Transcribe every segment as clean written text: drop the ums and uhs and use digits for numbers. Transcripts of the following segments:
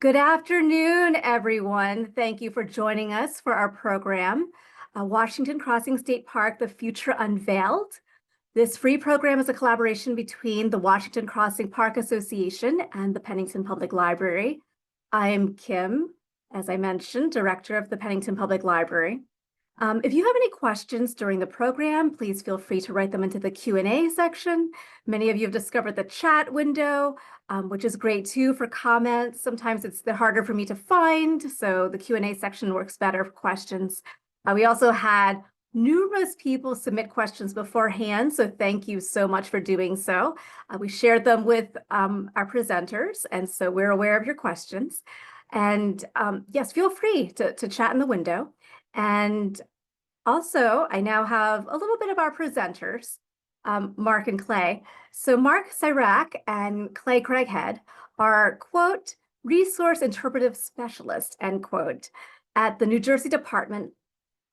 Good afternoon, everyone. Thank you for joining us for our program, Washington Crossing State Park, The Future Unveiled. This free program is a collaboration between the Washington Crossing Park Association and the Pennington Public Library. I'm Kim, as I mentioned, director of the Pennington Public Library. If you have any questions during the program, please feel free to write them into the Q&A section. Many of you have discovered the chat window, which is great too for comments. Sometimes it's harder for me to find, so the Q&A section works better for questions. We also had numerous people submit questions beforehand, so thank you so much for doing so. We shared them with our presenters, and so we're aware of your questions. And yes, feel free to chat in the window. And also, I now have a little bit of our presenters, Mark and Clay. So Mark Sirak and Clay Craighead are, quote, resource interpretive specialists, end quote, at the New Jersey Department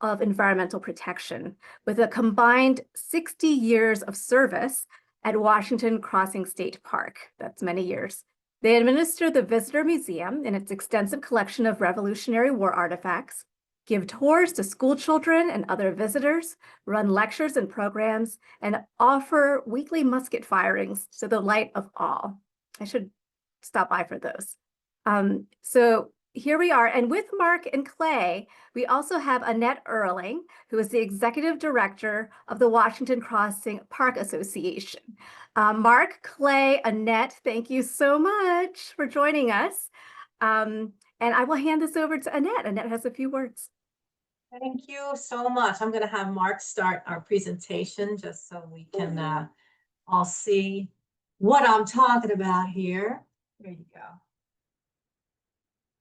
of Environmental Protection, with a combined 60 years of service at Washington Crossing State Park. That's many years. They administer the Visitor Museum and its extensive collection of Revolutionary War artifacts, give tours to school children and other visitors, run lectures and programs, and offer weekly musket firings to the delight of all. I should stop by for those. So here we are. And with Mark and Clay, we also have Annette Erling, who is the executive director of the Washington Crossing Park Association. Mark, Clay, Annette, thank you so much for joining us. And I will hand this over to Annette. Annette has a few words. Thank you so much. I'm going to have Mark start our presentation just so we can all see what I'm talking about here. There you go.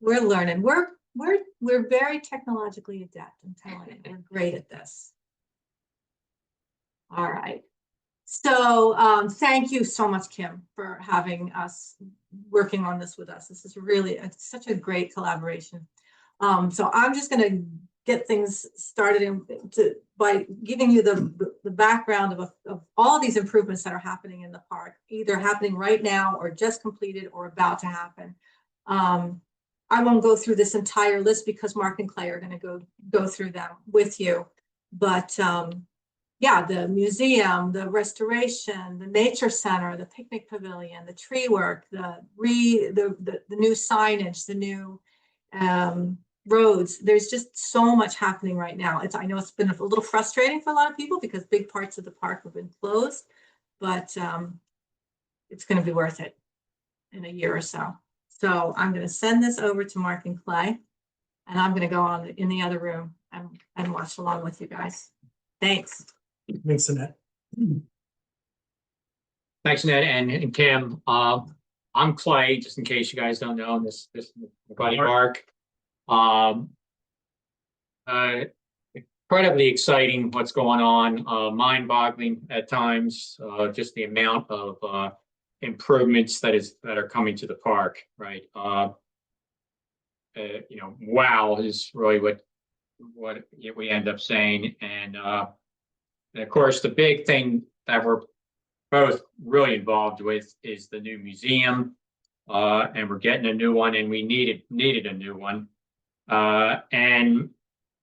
We're learning. We're very technologically adept. I'm telling you, we're great at this. All right. So thank you so much, Kim, for having us working on this with us. This is really such a great collaboration. So I'm just going to get things started by giving you the background of all these improvements that are happening in the park, either happening right now or just completed or about to happen. I won't go through this entire list because Mark and Clay are going to go through them with you. But yeah, the museum, the restoration, the nature center, the picnic pavilion, the tree work, the new signage, the new roads. There's just so much happening right now. I know it's been a little frustrating for a lot of people because big parts of the park have been closed, but it's going to be worth it in a year or so. So I'm going to send this over to Mark and Clay, and I'm going to go on in the other room and watch along with you guys. Thanks. Thanks, Annette. Thanks, Annette and Kim. I'm Clay, just in case you guys don't know. This is my buddy Mark. Incredibly exciting what's going on. Mind-boggling at times. Just the amount of improvements that are coming to the park. Right. Wow is really what we end up saying, and of course, the big thing that we're both really involved with is the new museum, and we're getting a new one, and we needed a new one, and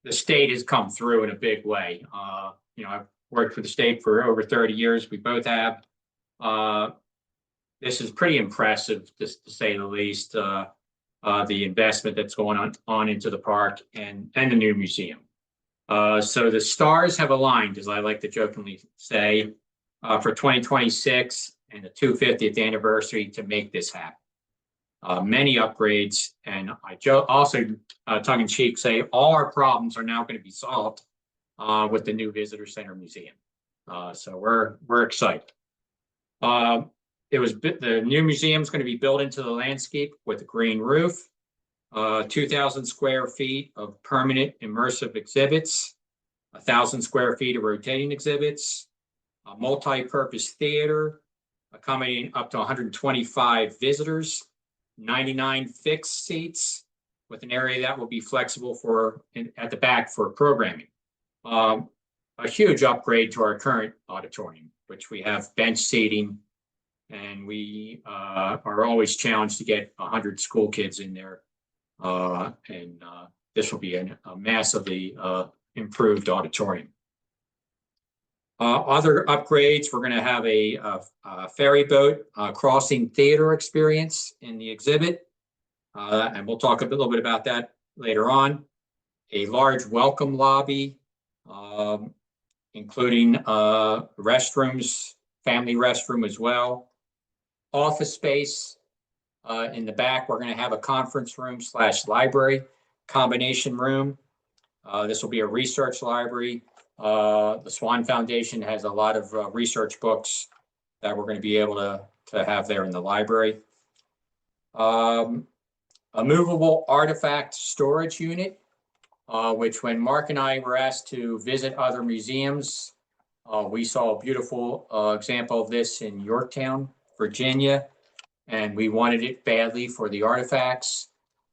the state has come through in a big way. I've worked for the state for over 30 years. We both have. This is pretty impressive, just to say the least. The investment that's going on into the park and the new museum. So the stars have aligned, as I like to jokingly say, for 2026 and the 250th anniversary to make this happen. Many upgrades, and I also tongue-in-cheek say all our problems are now going to be solved with the new visitor center museum. So we're excited. The new museum is going to be built into the landscape with a green roof. 2,000 square feet of permanent immersive exhibits, 1,000 square feet of rotating exhibits, a multi-purpose theater accommodating up to 125 visitors, 99 fixed seats with an area that will be flexible at the back for programming. A huge upgrade to our current auditorium, which we have bench seating And we are always challenged to get 100 school kids in there. And this will be a massively improved auditorium. Other upgrades, we're going to have a ferry boat crossing theater experience in the exhibit. And we'll talk a little bit about that later on. A large welcome lobby, including restrooms, family restroom as well. Office space in the back. We're going to have a conference room / library combination room. This will be a research library. The Swan Foundation has a lot of research books that we're going to be able to have there in the library. A movable artifact storage unit, which when Mark and I were asked to visit other museums, we saw a beautiful example of this in Yorktown, Virginia, and we wanted it badly for the artifacts.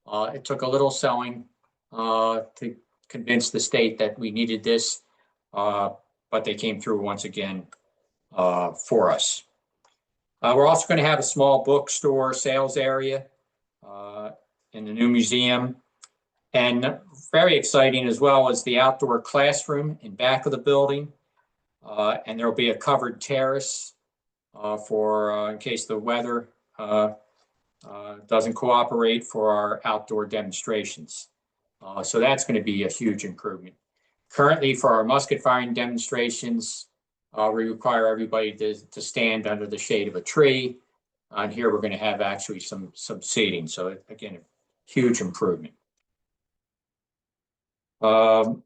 It took a little selling to convince the state that we needed this, but they came through once again for us. We're also going to have a small bookstore sales area in the new museum. And very exciting as well is the outdoor classroom in back of the building. And there'll be a covered terrace for in case the weather doesn't cooperate for our outdoor demonstrations. So that's going to be a huge improvement. Currently, for our musket firing demonstrations, we require everybody to stand under the shade of a tree. And here we're going to have actually some seating. So again, a huge improvement. So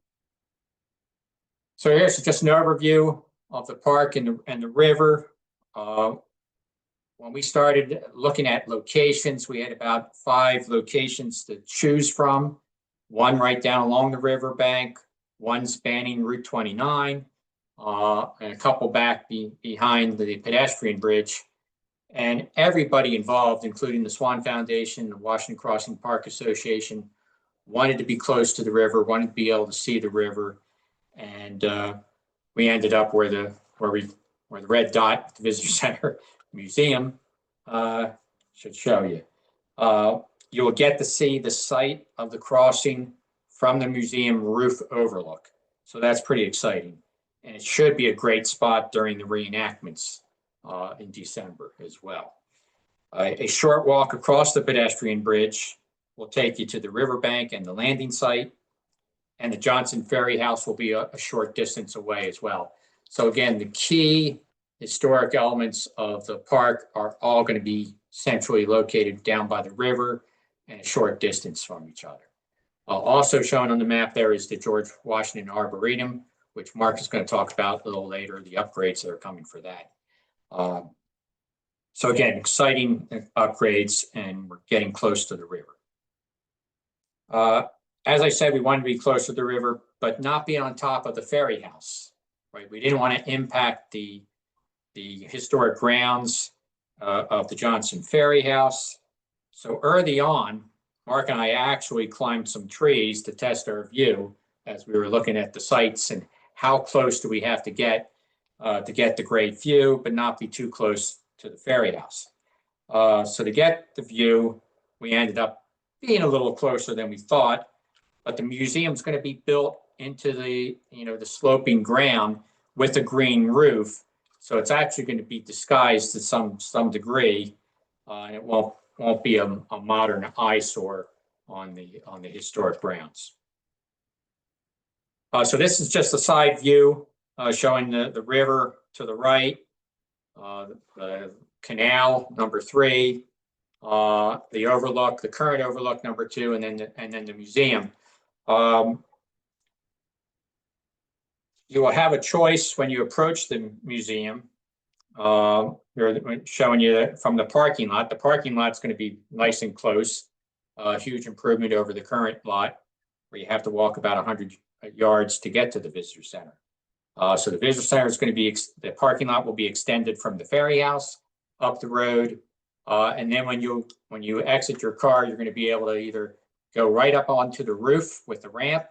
here's just an overview of the park and the river. When we started looking at locations, we had about 5 locations to choose from. One right down along the riverbank, one spanning Route 29, and a couple back behind the pedestrian bridge. And everybody involved, including the Swan Foundation, the Washington Crossing Park Association, wanted to be close to the river, wanted to be able to see the river. And we ended up where the red dot, the Visitor Center Museum should show you. You will get to see the site of the crossing from the museum roof overlook. So that's pretty exciting. And it should be a great spot during the reenactments in December as well. A short walk across the pedestrian bridge will take you to the riverbank and the landing site. And the Johnson Ferry House will be a short distance away as well. So again, the key historic elements of the park are all going to be centrally located down by the river and a short distance from each other. Also shown on the map there is the George Washington Arboretum, which Mark is going to talk about a little later, the upgrades that are coming for that. So again, exciting upgrades, and we're getting close to the river. As I said, we wanted to be close to the river, but not be on top of the ferry house, right? We didn't want to impact the historic grounds of the Johnson Ferry House. So early on, Mark and I actually climbed some trees to test our view as we were looking at the sites and how close do we have to get the great view, but not be too close to the ferry house. So to get the view, we ended up being a little closer than we thought, but the museum's going to be built into the sloping ground with a green roof. So it's actually going to be disguised to some degree, and it won't be a modern eyesore on the historic grounds. So this is just a side view showing the river to the right, the canal number 3, the overlook, the current overlook number 2, and then the museum. You will have a choice when you approach the museum. We're showing you that from the parking lot. The parking lot's going to be nice and close. A huge improvement over the current lot, where you have to walk about 100 yards to get to the visitor center. So the visitor center is going to be, the parking lot will be extended from the ferry house up the road. And then when you exit your car, you're going to be able to either go right up onto the roof with the ramp,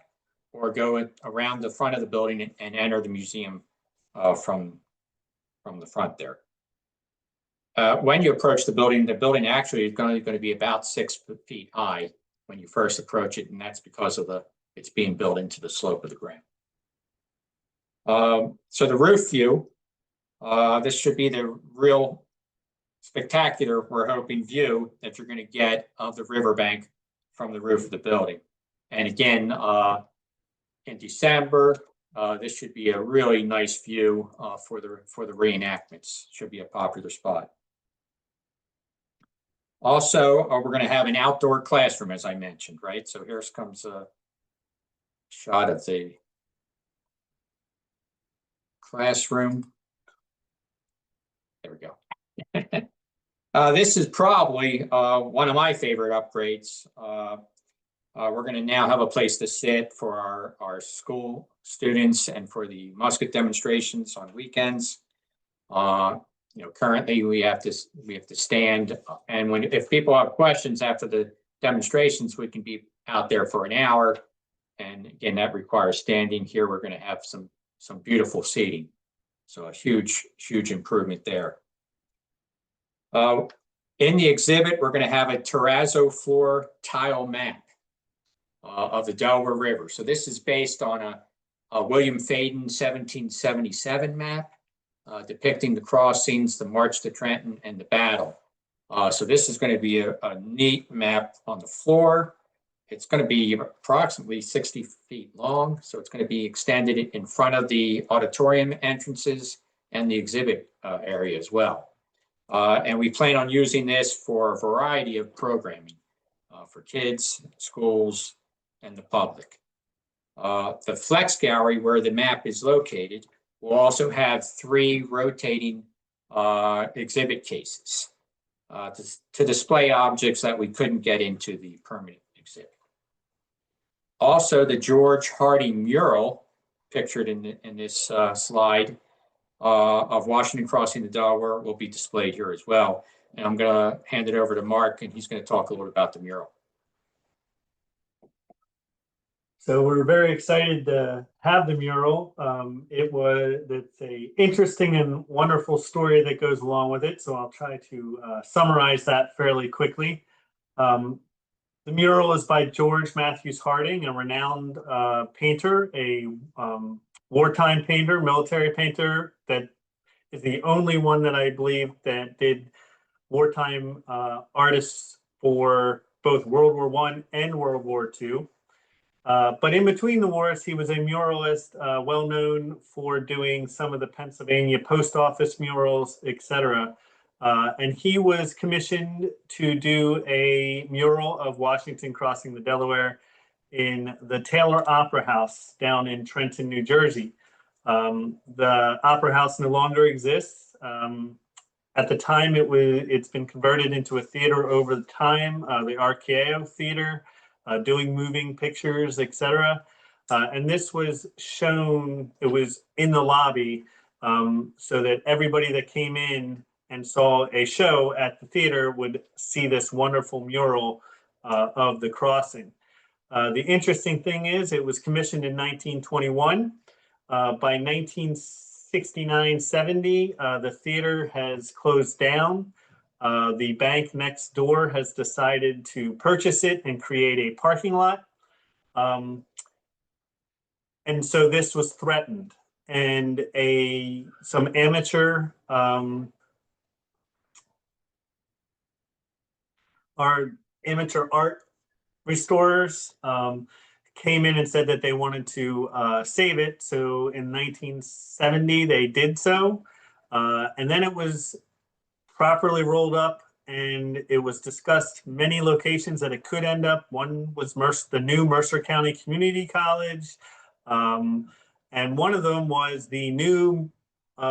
or go around the front of the building and enter the museum from the front there. when you approach the building actually is going to be about 6 feet high when you first approach it, and that's because of it's being built into the slope of the ground. So the roof view, this should be the real spectacular, we're hoping, view that you're going to get of the riverbank from the roof of the building. And again, in December, this should be a really nice view for the reenactments. Should be a popular spot. Also, we're going to have an outdoor classroom, as I mentioned, right? So here comes a shot of the classroom. There we go. This is probably one of my favorite upgrades. We're going to now have a place to sit for our school students and for the musket demonstrations on weekends. Currently we have to stand, and if people have questions after the demonstrations, we can be out there for an hour. And again, that requires standing. Here we're going to have some beautiful seating, so a huge improvement there. In the exhibit, we're going to have a terrazzo floor tile map of the Delaware River. So this is based on a William Faden 1777 map depicting the crossings, the march to Trenton, and the battle. So this is going to be a neat map on the floor. It's going to be approximately 60 feet long, so it's going to be extended in front of the auditorium entrances and the exhibit area as well. And we plan on using this for a variety of programming for kids, schools, and the public. The Flex Gallery, where the map is located, will also have 3 rotating exhibit cases to display objects that we couldn't get into the permanent exhibit. Also, the George Harding mural pictured in this slide of Washington crossing the Delaware will be displayed here as well. And I'm going to hand it over to Mark, and he's going to talk a little about the mural. So we're very excited to have the mural. It's a interesting and wonderful story that goes along with it. So I'll try to summarize that fairly quickly. The mural is by George Matthews Harding, a renowned painter, a wartime painter, military painter, that is the only one that I believe that did wartime artists for both World War I and World War II. But in between the wars, he was a muralist, well known for doing some of the Pennsylvania post office murals, etc. And he was commissioned to do a mural of Washington crossing the Delaware in the Taylor Opera House down in Trenton, New Jersey. The Opera House no longer exists. At the time, it's been converted into a theater over the time, the RKO Theater, doing moving pictures, etc. And this was shown, it was in the lobby, so that everybody that came in and saw a show at the theater would see this wonderful mural of the crossing. The interesting thing is it was commissioned in 1921. By 1969-70, the theater has closed down. The bank next door has decided to purchase it and create a parking lot. And so this was threatened. And some amateur art restorers came in and said that they wanted to save it. So in 1970, they did so. And then it was properly rolled up, and it was discussed many locations that it could end up. One was the new Mercer County Community College. And one of them was the new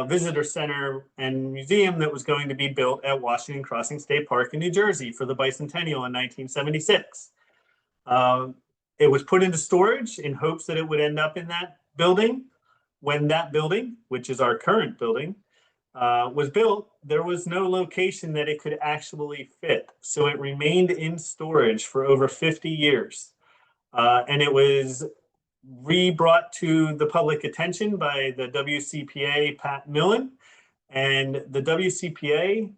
visitor center and museum that was going to be built at Washington Crossing State Park in New Jersey for the bicentennial in 1976. It was put into storage in hopes that it would end up in that building. When that building, which is our current building, was built, there was no location that it could actually fit. So it remained in storage for over 50 years. And it was re-brought to the public attention by the WCPA, Pat Millen. And the WCPA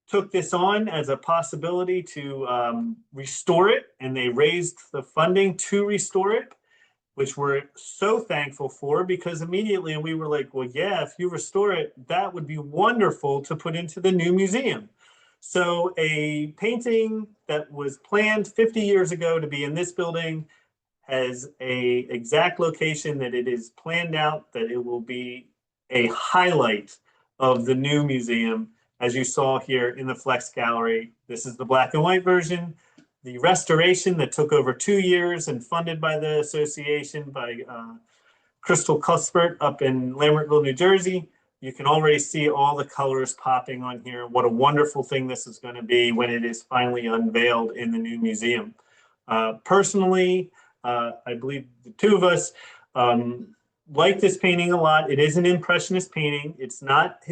took this on as a possibility to restore it, and they raised the funding to restore it, which we're so thankful for, because immediately we were like, well, yeah, if you restore it, that would be wonderful to put into the new museum. So a painting that was planned 50 years ago to be in this building has a exact location that it is planned out that it will be a highlight of the new museum. As you saw here in the Flex Gallery, this is the black and white version. The restoration that took over 2 years and funded by the association by Crystal Cuthbert up in Lambertville, New Jersey. You can already see all the colors popping on here. What a wonderful thing this is going to be when it is finally unveiled in the new museum. Personally, I believe the two of us like this painting a lot. It is an impressionist painting. It's not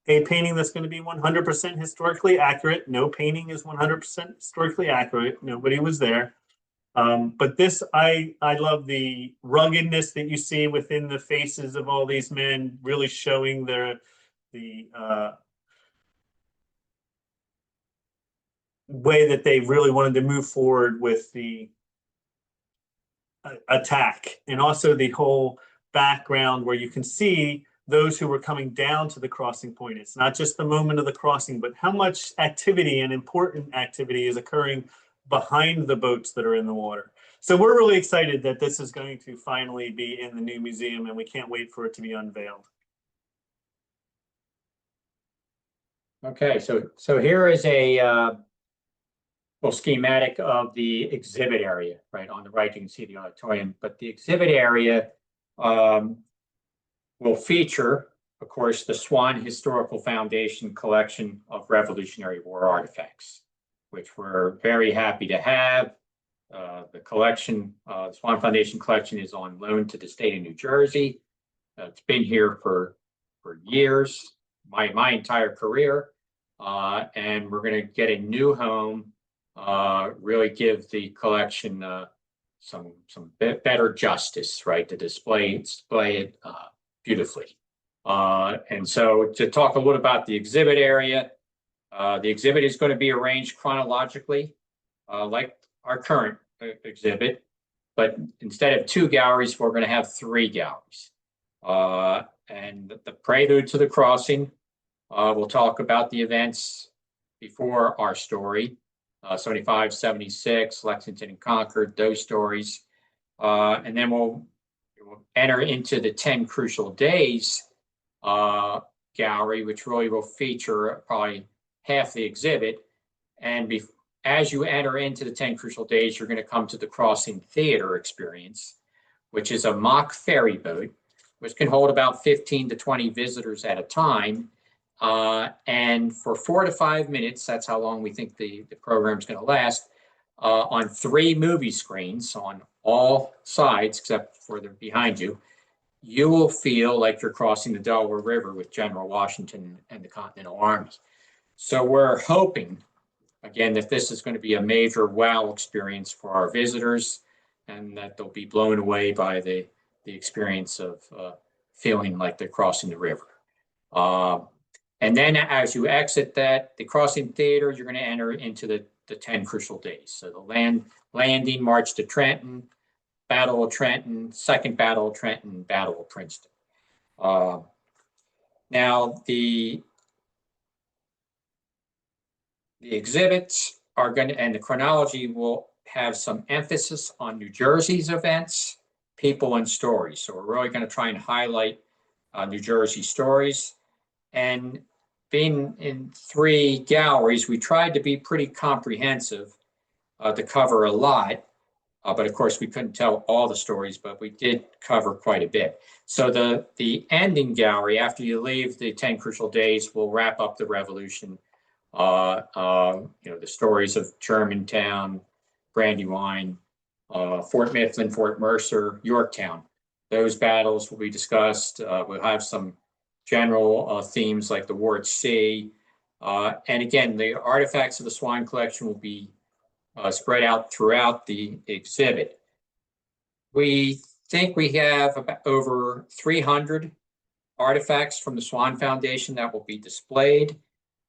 a painting that's going to be 100% historically accurate. No painting is 100% historically accurate. Nobody was there. But this, I love the ruggedness that you see within the faces of all these men, really showing the way that they really wanted to move forward with the attack, and also the whole background where you can see those who were coming down to the crossing point. It's not just the moment of the crossing, but how much activity and important activity is occurring behind the boats that are in the water. So we're really excited that this is going to finally be in the new museum, and we can't wait for it to be unveiled. Okay, so here is a schematic of the exhibit area, right? On the right, you can see the auditorium, but the exhibit area will feature, of course, the Swan Historical Foundation collection of Revolutionary War artifacts, which we're very happy to have. The collection, the Swan Foundation collection, is on loan to the state of New Jersey. It's been here for years, my entire career, and we're going to get a new home, really give the collection some better justice, right, to display it beautifully. And so to talk a little about the exhibit area, the exhibit is going to be arranged chronologically, like our current exhibit, but instead of 2 galleries, we're going to have 3 galleries. And the prelude to the crossing, we'll talk about the events before our story, 75, 76, Lexington and Concord, those stories. And then we'll enter into the 10 Crucial Days gallery, which really will feature probably half the exhibit. And as you enter into the 10 Crucial Days, you're going to come to the Crossing Theater experience, which is a mock ferry boat, which can hold about 15 to 20 visitors at a time. And for 4 to 5 minutes, that's how long we think the program is going to last, on 3 movie screens on all sides, except for the behind you, you will feel like you're crossing the Delaware River with General Washington and the Continental Army. So we're hoping, again, that this is going to be a major wow experience for our visitors, and that they'll be blown away by the experience of feeling like they're crossing the river. And then as you exit the Crossing Theater, you're going to enter into the 10 Crucial Days. So the landing, March to Trenton, Battle of Trenton, Second Battle of Trenton, Battle of Princeton. Now the exhibits are going to, and the chronology will have some emphasis on New Jersey's events, people, and stories. So we're really going to try and highlight New Jersey stories. And being in 3 galleries, we tried to be pretty comprehensive to cover a lot. But of course, we couldn't tell all the stories, but we did cover quite a bit. So the ending gallery, after you leave the 10 Crucial Days, will wrap up the Revolution. The stories of Germantown, Brandywine, Fort Mifflin, Fort Mercer, Yorktown. Those battles will be discussed. We'll have some general themes like the war at sea. And again, the artifacts of the Swan collection will be spread out throughout the exhibit. We think we have about over 300 artifacts from the Swan Foundation that will be displayed.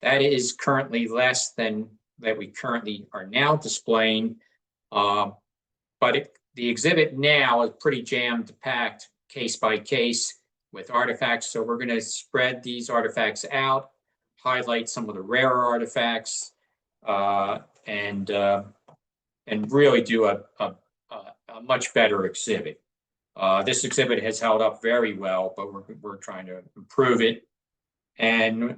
That is currently less than that we currently are now displaying. But the exhibit now is pretty jammed packed case by case with artifacts. So we're going to spread these artifacts out, highlight some of the rarer artifacts, and really do a much better exhibit. This exhibit has held up very well, but we're trying to improve it. And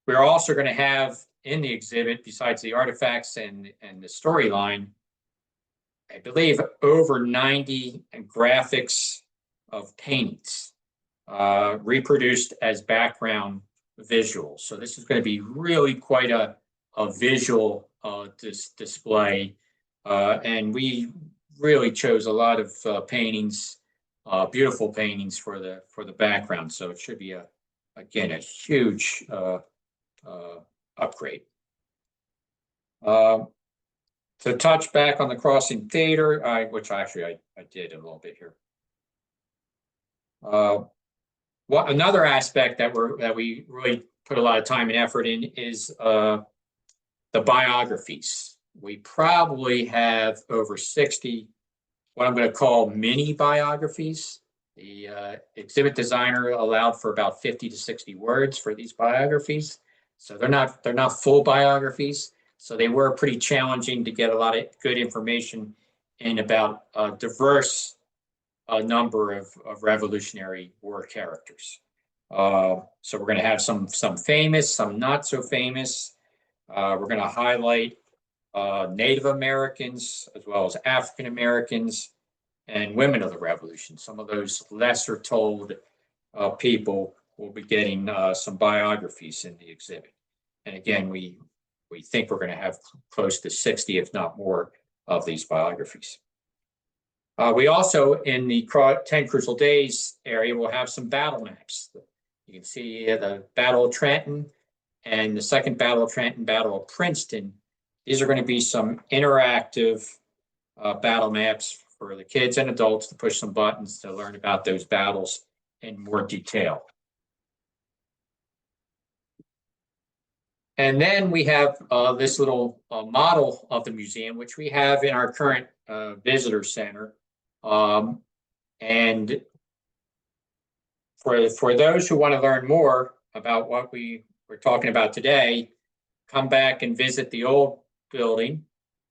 we're also going to have in the exhibit, besides the artifacts and the storyline, I believe over 90 graphics of paintings reproduced as background visuals. So this is going to be really quite a visual display. And we really chose a lot of paintings, beautiful paintings for the background. So it should be again a huge upgrade. To touch back on the Crossing Theater, which actually I did a little bit here. Another aspect that we really put a lot of time and effort in is the biographies. We probably have over 60 what I'm going to call mini biographies. The exhibit designer allowed for about 50 to 60 words for these biographies. So they're not full biographies. So they were pretty challenging to get a lot of good information in about a diverse number of Revolutionary War characters. So we're going to have some famous, some not so famous. We're going to highlight Native Americans as well as African Americans and women of the Revolution. Some of those lesser told people will be getting some biographies in the exhibit. And again, we think we're going to have close to 60, if not more, of these biographies. We also, in the 10 Crucial Days area, will have some battle maps. You can see the Battle of Trenton and the Second Battle of Trenton, Battle of Princeton. These are going to be some interactive battle maps for the kids and adults to push some buttons to learn about those battles in more detail. And then we have this little model of the museum, which we have in our current visitor center. And for those who want to learn more about what we were talking about today, come back and visit the old building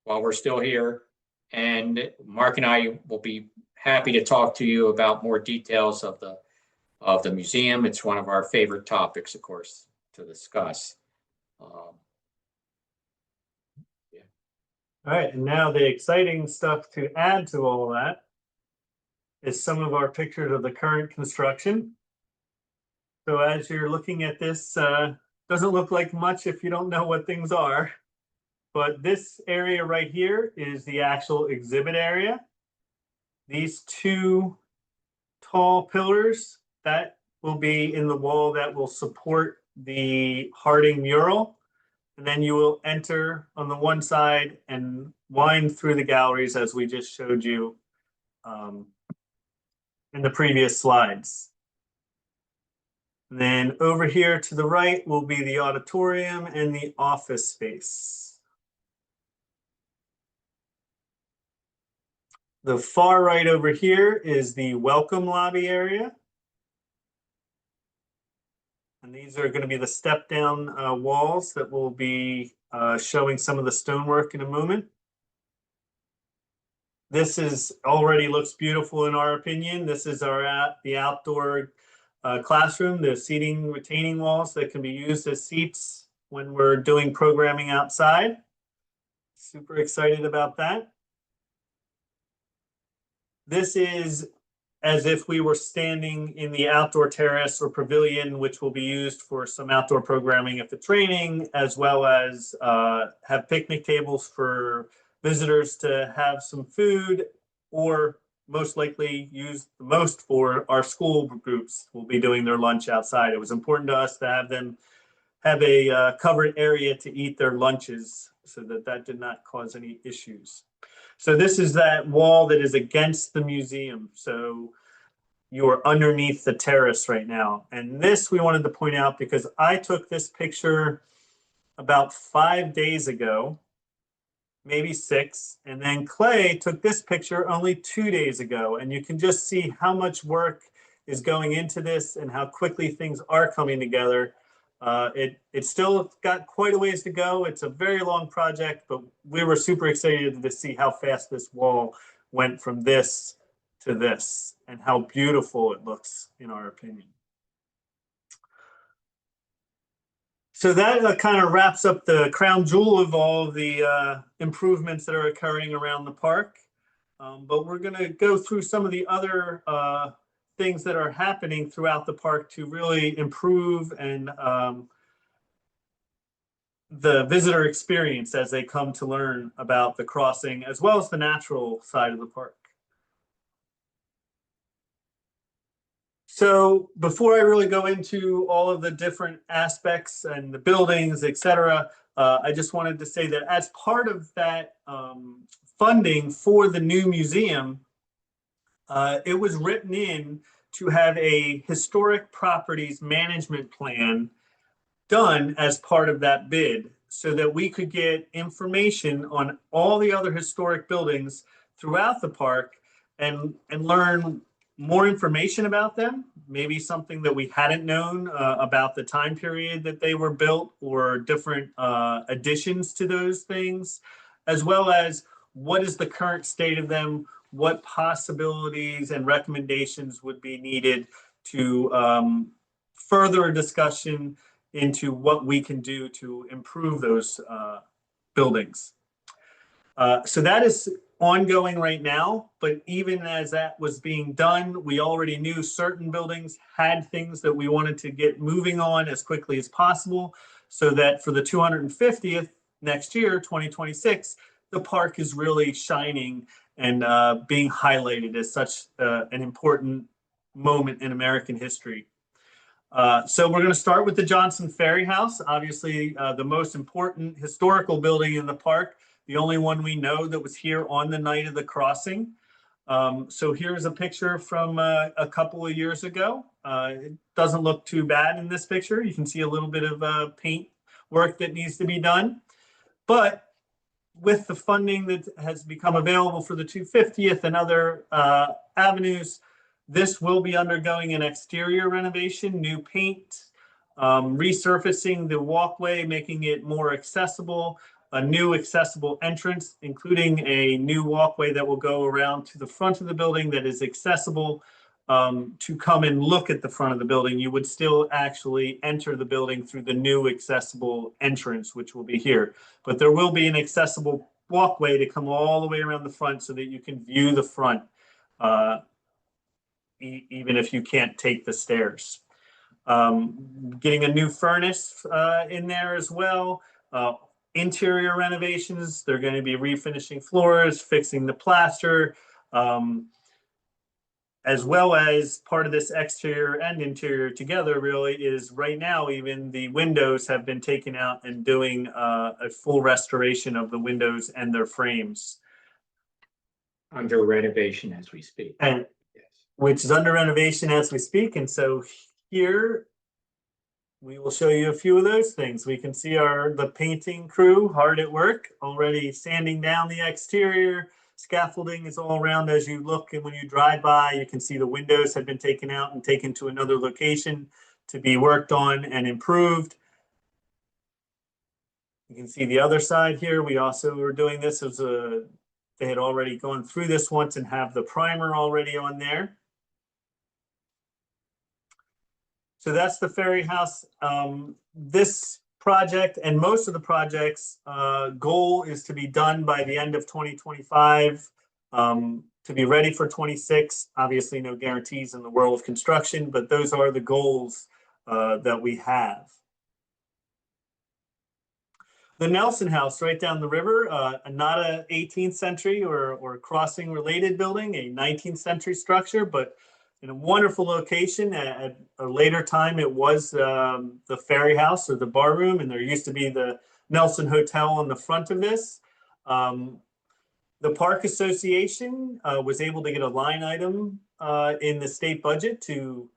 while we're still here. And Mark and I will be happy to talk to you about more details of the museum. It's one of our favorite topics, of course, to discuss. Yeah. All right, and now the exciting stuff to add to all of that is some of our pictures of the current construction. So as you're looking at this, doesn't look like much if you don't know what things are, but this area right here is the actual exhibit area. These two tall pillars, that will be in the wall that will support the Harding mural. And then you will enter on the one side and wind through the galleries as we just showed you in the previous slides. And then over here to the right will be the auditorium and the office space. The far right over here is the welcome lobby area. And these are going to be the step down walls that will be showing some of the stonework in a moment. This is already looks beautiful in our opinion. This is the outdoor classroom, the seating retaining walls that can be used as seats when we're doing programming outside. Super excited about that. This is as if we were standing in the outdoor terrace or pavilion, which will be used for some outdoor programming at the training, as well as have picnic tables for visitors to have some food, or most likely use the most for our school groups will be doing their lunch outside. It was important to us to have them have a covered area to eat their lunches so that did not cause any issues. So this is that wall that is against the museum. So you are underneath the terrace right now. And this we wanted to point out because I took this picture about 5 days ago, maybe 6, and then Clay took this picture only 2 days ago. And you can just see how much work is going into this and how quickly things are coming together. It's still got quite a ways to go. It's a very long project, but we were super excited to see how fast this wall went from this to this and how beautiful it looks, in our opinion. So that kind of wraps up the crown jewel of all of the improvements that are occurring around the park. But we're going to go through some of the other things that are happening throughout the park to really improve and the visitor experience as they come to learn about the crossing, as well as the natural side of the park. So before I really go into all of the different aspects and the buildings, et cetera, I just wanted to say that as part of that funding for the new museum, it was written in to have a historic properties management plan done as part of that bid so that we could get information on all the other historic buildings throughout the park and learn more information about them, maybe something that we hadn't known about the time period that they were built or different additions to those things, as well as what is the current state of them, what possibilities and recommendations would be needed to further a discussion into what we can do to improve those buildings. So that is ongoing right now, but even as that was being done, we already knew certain buildings had things that we wanted to get moving on as quickly as possible, so that for the 250th next year, 2026, the park is really shining and being highlighted as such an important moment in American history. So we're going to start with the Johnson Ferry House, obviously the most important historical building in the park, the only one we know that was here on the night of the crossing. So here's a picture from a couple of years ago. It doesn't look too bad in this picture. You can see a little bit of paint work that needs to be done. But with the funding that has become available for the 250th and other avenues, this will be undergoing an exterior renovation, new paint, resurfacing the walkway, making it more accessible, a new accessible entrance, including a new walkway that will go around to the front of the building that is accessible to come and look at the front of the building. You would still actually enter the building through the new accessible entrance, which will be here. But there will be an accessible walkway to come all the way around the front so that you can view the front, even if you can't take the stairs. Getting a new furnace in there as well. Interior renovations, they're going to be refinishing floors, fixing the plaster, as well as part of this exterior and interior together really is right now, even the windows have been taken out and doing a full restoration of the windows and their frames. Under renovation as we speak. And Yes. which is under renovation as we speak. And so here we will show you a few of those things. We can see the painting crew hard at work, already sanding down the exterior. Scaffolding is all around as you look, and when you drive by, you can see the windows have been taken out and taken to another location to be worked on and improved. You can see the other side here. We also were doing this as they had already gone through this once and have the primer already on there. So that's the Ferry House. This project and most of the projects goal is to be done by the end of 2025, to be ready for 26. Obviously no guarantees in the world of construction, but those are the goals that we have. The Nelson House right down the river, not a 18th century or crossing related building, a 19th century structure, but in a wonderful location. At a later time, it was the Ferry House or the bar room, and there used to be the Nelson Hotel on the front of this. The Park Association was able to get a line item in the state budget to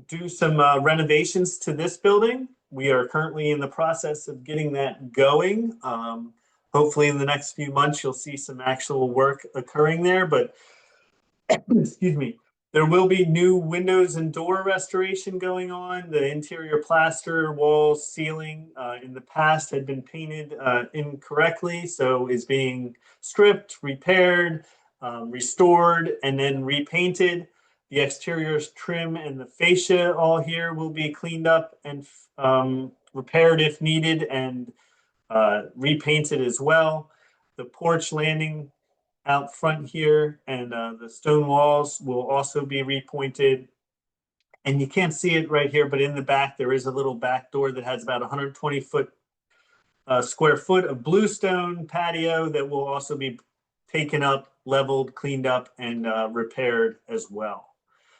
do some renovations to this building. We are currently in the process of getting that going. Hopefully in the next few months, you'll see some actual work occurring there, but excuse me, there will be new windows and door restoration going on. The interior plaster, walls, ceiling in the past had been painted incorrectly, so is being stripped, repaired, restored, and then repainted. The exterior trim and the fascia all here will be cleaned up and repaired if needed, and repainted as well. The porch landing out front here and the stone walls will also be repointed. And you can't see it right here, but in the back, there is a little back door that has about 120 square foot of bluestone patio that will also be taken up, leveled, cleaned up, and repaired as well.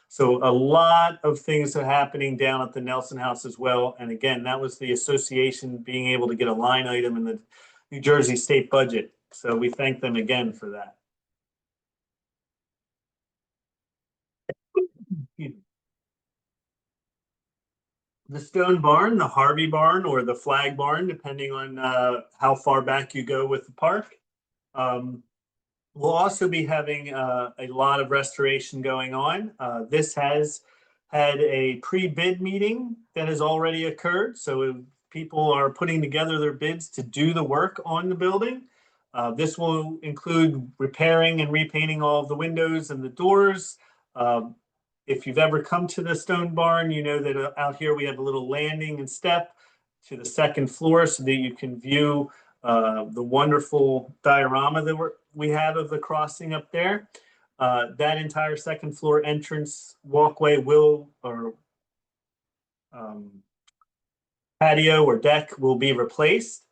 So a lot of things are happening down at the Nelson House as well. And again, that was the association being able to get a line item in the New Jersey state budget. So we thank them again for that. The stone barn, the Harvey barn, or the flag barn, depending on how far back you go with the park. We'll also be having a lot of restoration going on. This has had a pre-bid meeting that has already occurred. So people are putting together their bids to do the work on the building. This will include repairing and repainting all of the windows and the doors. If you've ever come to the stone barn, you know that out here we have a little landing and step to the second floor so that you can view the wonderful diorama that we have of the crossing up there. That entire second floor entrance walkway patio or deck will be replaced.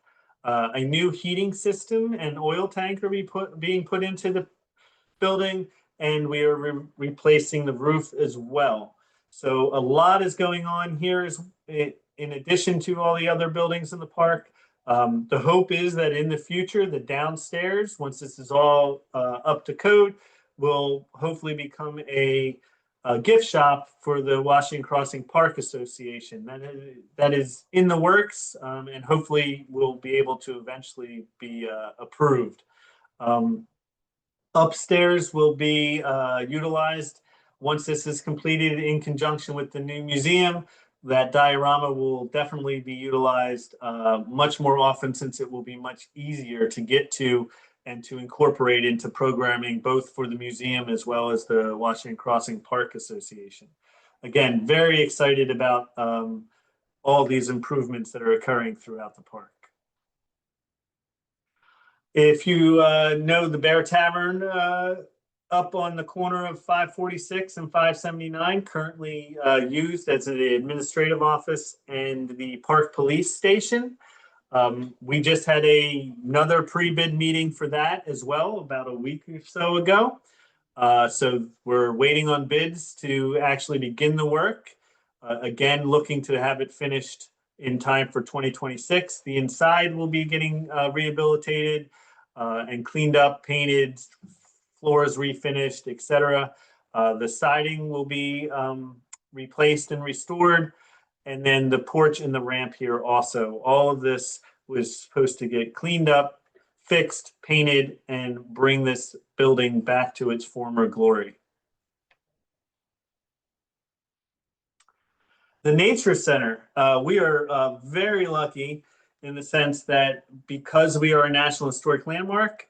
A new heating system and oil tank are being put into the building, and we are replacing the roof as well. So a lot is going on here in addition to all the other buildings in the park. The hope is that in the future, the downstairs, once this is all up to code, will hopefully become a gift shop for the Washington Crossing Park Association. That is in the works, and hopefully will be able to eventually be approved. Upstairs will be utilized once this is completed in conjunction with the new museum. That diorama will definitely be utilized much more often, since it will be much easier to get to and to incorporate into programming, both for the museum as well as the Washington Crossing Park Association. Again, very excited about all these improvements that are occurring throughout the park. If you know the Bear Tavern up on the corner of 546 and 579, currently used as the administrative office and the park police station. We just had another pre-bid meeting for that as well about a week or so ago. So we're waiting on bids to actually begin the work. Again, looking to have it finished in time for 2026. The inside will be getting rehabilitated and cleaned up, painted, floors refinished, etc. The siding will be replaced and restored. And then the porch and the ramp here also. All of this was supposed to get cleaned up, fixed, painted, and bring this building back to its former glory. The Nature Center, we are very lucky in the sense that because we are a National Historic Landmark,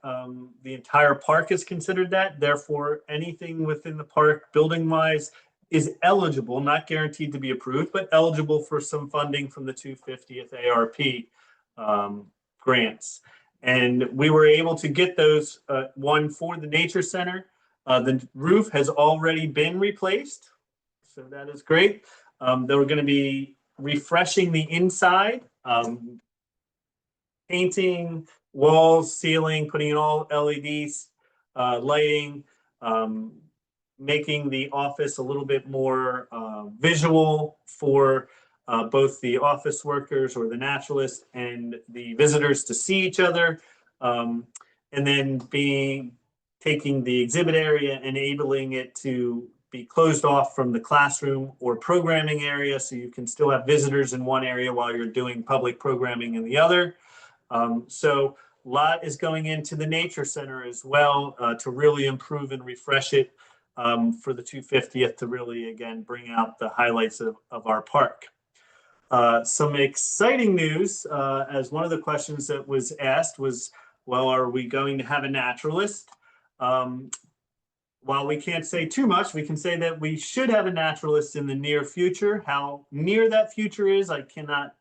the entire park is considered that. Therefore, anything within the park building-wise is eligible, not guaranteed to be approved, but eligible for some funding from the 250th ARP grants. And we were able to get those, one for the Nature Center. The roof has already been replaced, so that is great. They were going to be refreshing the inside, painting, walls, ceiling, putting in all LEDs, lighting, making the office a little bit more visual for both the office workers or the naturalists and the visitors to see each other. and then taking the exhibit area, enabling it to be closed off from the classroom or programming area, so you can still have visitors in one area while you're doing public programming in the other. So a lot is going into the Nature Center as well to really improve and refresh it for the 250th, to really, again, bring out the highlights of our park. Some exciting news, as one of the questions that was asked was, well, are we going to have a naturalist? While we can't say too much, we can say that we should have a naturalist in the near future. How near that future is, I cannot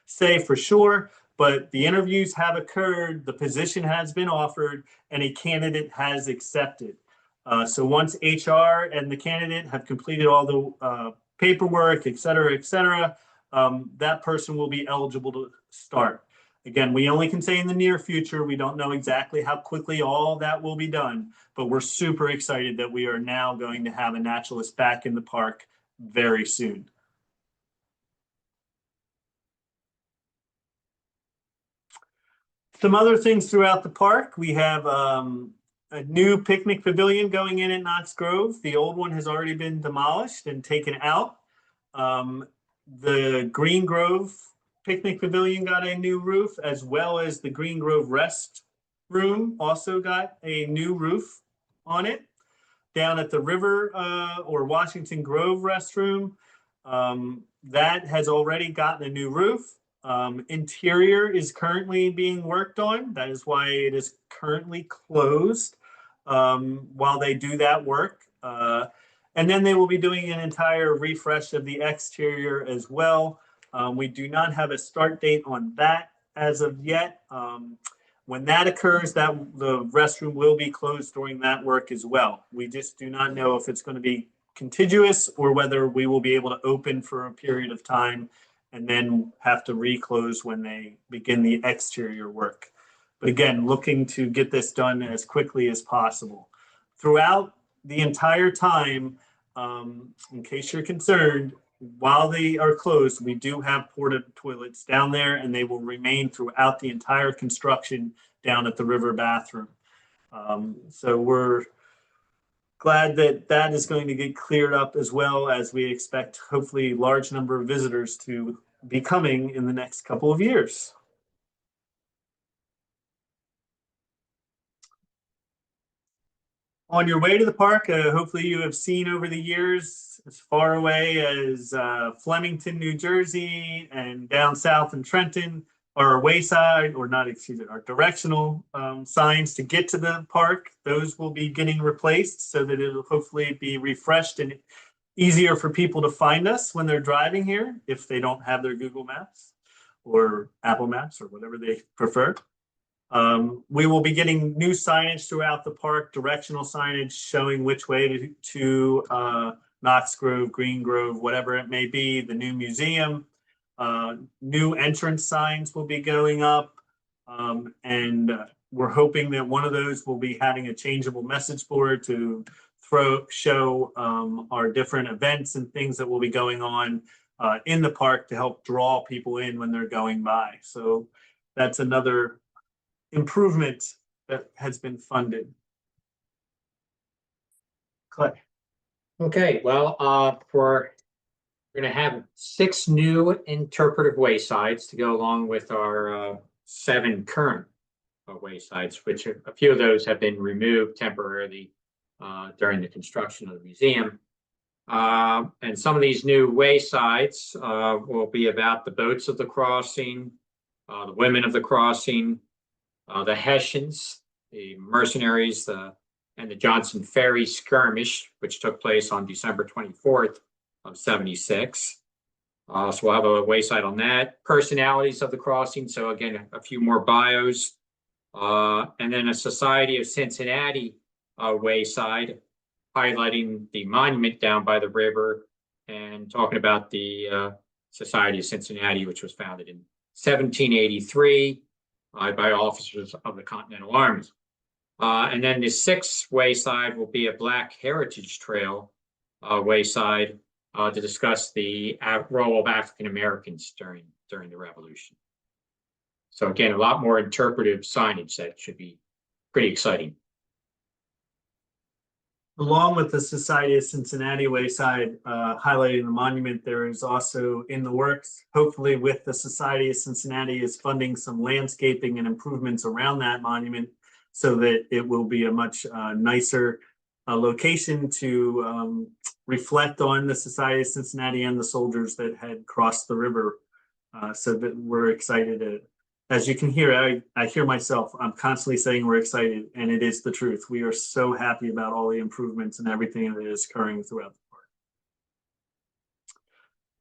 say for sure, but the interviews have occurred, the position has been offered, and a candidate has accepted. So once HR and the candidate have completed all the paperwork, et cetera, that person will be eligible to start. Again, we only can say in the near future. We don't know exactly how quickly all that will be done, but we're super excited that we are now going to have a naturalist back in the park very soon. Some other things throughout the park. We have a new picnic pavilion going in at Knox Grove. The old one has already been demolished and taken out. The Green Grove Picnic Pavilion got a new roof, as well as the Green Grove Rest Room also got a new roof on it. Down at the River or Washington Grove Restroom, that has already gotten a new roof. Interior is currently being worked on. That is why it is currently closed while they do that work. And then they will be doing an entire refresh of the exterior as well. We do not have a start date on that as of yet. When that occurs, the restroom will be closed during that work as well. We just do not know if it's going to be contiguous or whether we will be able to open for a period of time and then have to reclose when they begin the exterior work. But again, looking to get this done as quickly as possible. Throughout the entire time, in case you're concerned, while they are closed, we do have porta toilets down there, and they will remain throughout the entire construction down at the river bathroom. So we're glad that that is going to get cleared up, as well as we expect hopefully a large number of visitors to be coming in the next couple of years. On your way to the park, hopefully you have seen over the years as far away as Flemington, New Jersey, and down south in Trenton, our wayside, or not, excuse me, our directional signs to get to the park. Those will be getting replaced so that it'll hopefully be refreshed and easier for people to find us when they're driving here, if they don't have their Google Maps or Apple Maps or whatever they prefer. We will be getting new signage throughout the park, directional signage showing which way to Knox Grove, Green Grove, whatever it may be, the new museum. New entrance signs will be going up, and we're hoping that one of those will be having a changeable message board to show our different events and things that will be going on in the park to help draw people in when they're going by. So that's another improvement that has been funded. Clay. Okay, well, we're going to have 6 new interpretive waysides to go along with our 7 current waysides, which a few of those have been removed temporarily during the construction of the museum. And some of these new waysides will be about the boats of the crossing, the women of the crossing, the Hessians, the mercenaries, and the Johnson Ferry skirmish, which took place on December 24th of 76. So we'll have a wayside on that. Personalities of the crossing. So again, a few more bios. And then a Society of Cincinnati wayside, highlighting the monument down by the river and talking about the Society of Cincinnati, which was founded in 1783 by officers of the Continental Armies. And then the 6th wayside will be a Black Heritage Trail wayside to discuss the role of African Americans during the Revolution. So again, a lot more interpretive signage that should be pretty exciting. Along with the Society of Cincinnati Wayside highlighting the monument, there is also in the works, hopefully with the Society of Cincinnati is funding some landscaping and improvements around that monument so that it will be a much nicer location to reflect on the Society of Cincinnati and the soldiers that had crossed the river. So that we're excited to, as you can hear, I hear myself, I'm constantly saying we're excited, and it is the truth. We are so happy about all the improvements and everything that is occurring throughout the park.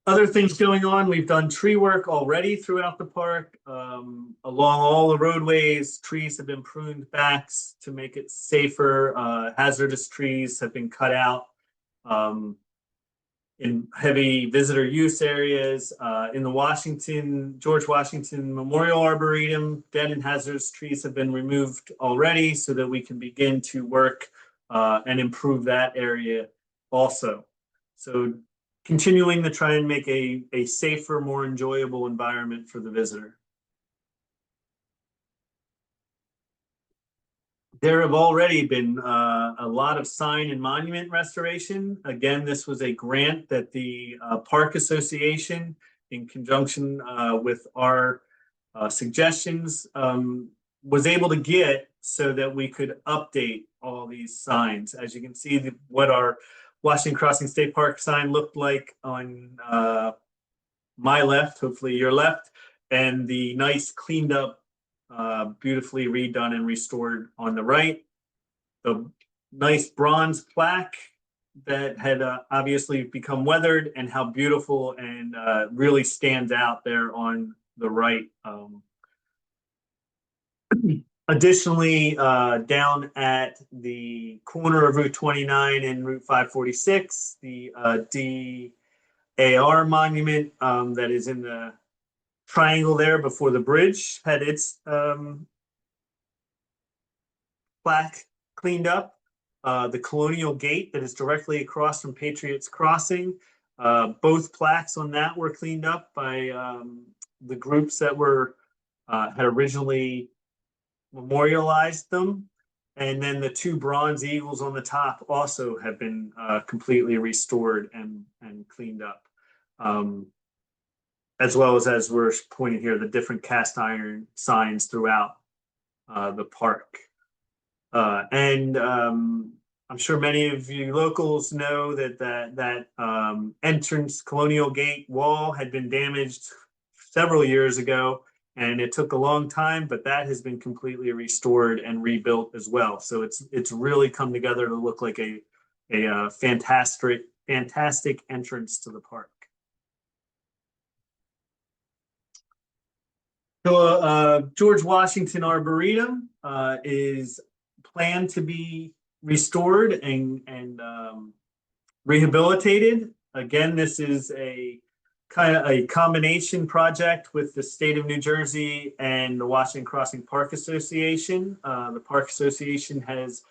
Other things going on, we've done tree work already throughout the park. Along all the roadways, trees have been pruned back to make it safer. Hazardous trees have been cut out. In heavy visitor use areas, in the George Washington Memorial Arboretum, dead and hazardous trees have been removed already so that we can begin to work and improve that area also. So continuing to try and make a safer, more enjoyable environment for the visitor. There have already been a lot of sign and monument restoration. Again, this was a grant that the Park Association, in conjunction with our suggestions, was able to get so that we could update all these signs. As you can see, what our Washington Crossing State Park sign looked like on my left, hopefully your left, and the nice cleaned up beautifully redone and restored on the right. The nice bronze plaque that had obviously become weathered, and how beautiful and really stands out there on the right. Additionally, down at the corner of Route 29 and Route 546, the DAR monument that is in the triangle there before the bridge had its plaque cleaned up. The Colonial Gate that is directly across from Patriots Crossing, both plaques on that were cleaned up by the groups that were had originally memorialized them. And then the two bronze eagles on the top also have been completely restored and cleaned up. As well as we're pointing here, the different cast iron signs throughout the park. I'm sure many of you locals know that entrance Colonial Gate wall had been damaged several years ago, and it took a long time, but that has been completely restored and rebuilt as well. So it's really come together to look like a fantastic entrance to the park. So George Washington Arboretum is planned to be restored and rehabilitated. Again, this is a kind of a combination project with the state of New Jersey and the Washington Crossing Park Association. The Park Association has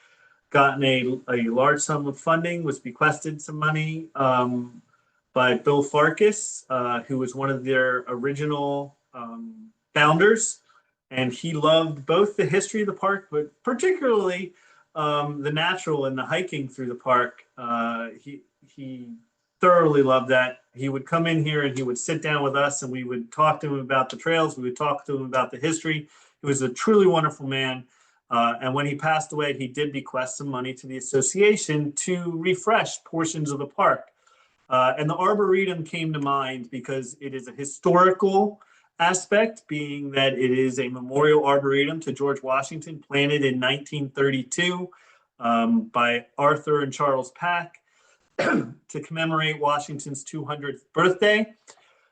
gotten a large sum of funding, was bequested some money by Bill Farkas, who was one of their original founders, and he loved both the history of the park, but particularly the natural and the hiking through the park. He thoroughly loved that. He would come in here and he would sit down with us, and we would talk to him about the trails. We would talk to him about the history. He was a truly wonderful man. And when he passed away, he did bequest some money to the association to refresh portions of the park. And the Arboretum came to mind because it is a historical aspect, being that it is a memorial arboretum to George Washington, planted in 1932 by Arthur and Charles Pack to commemorate Washington's 200th birthday.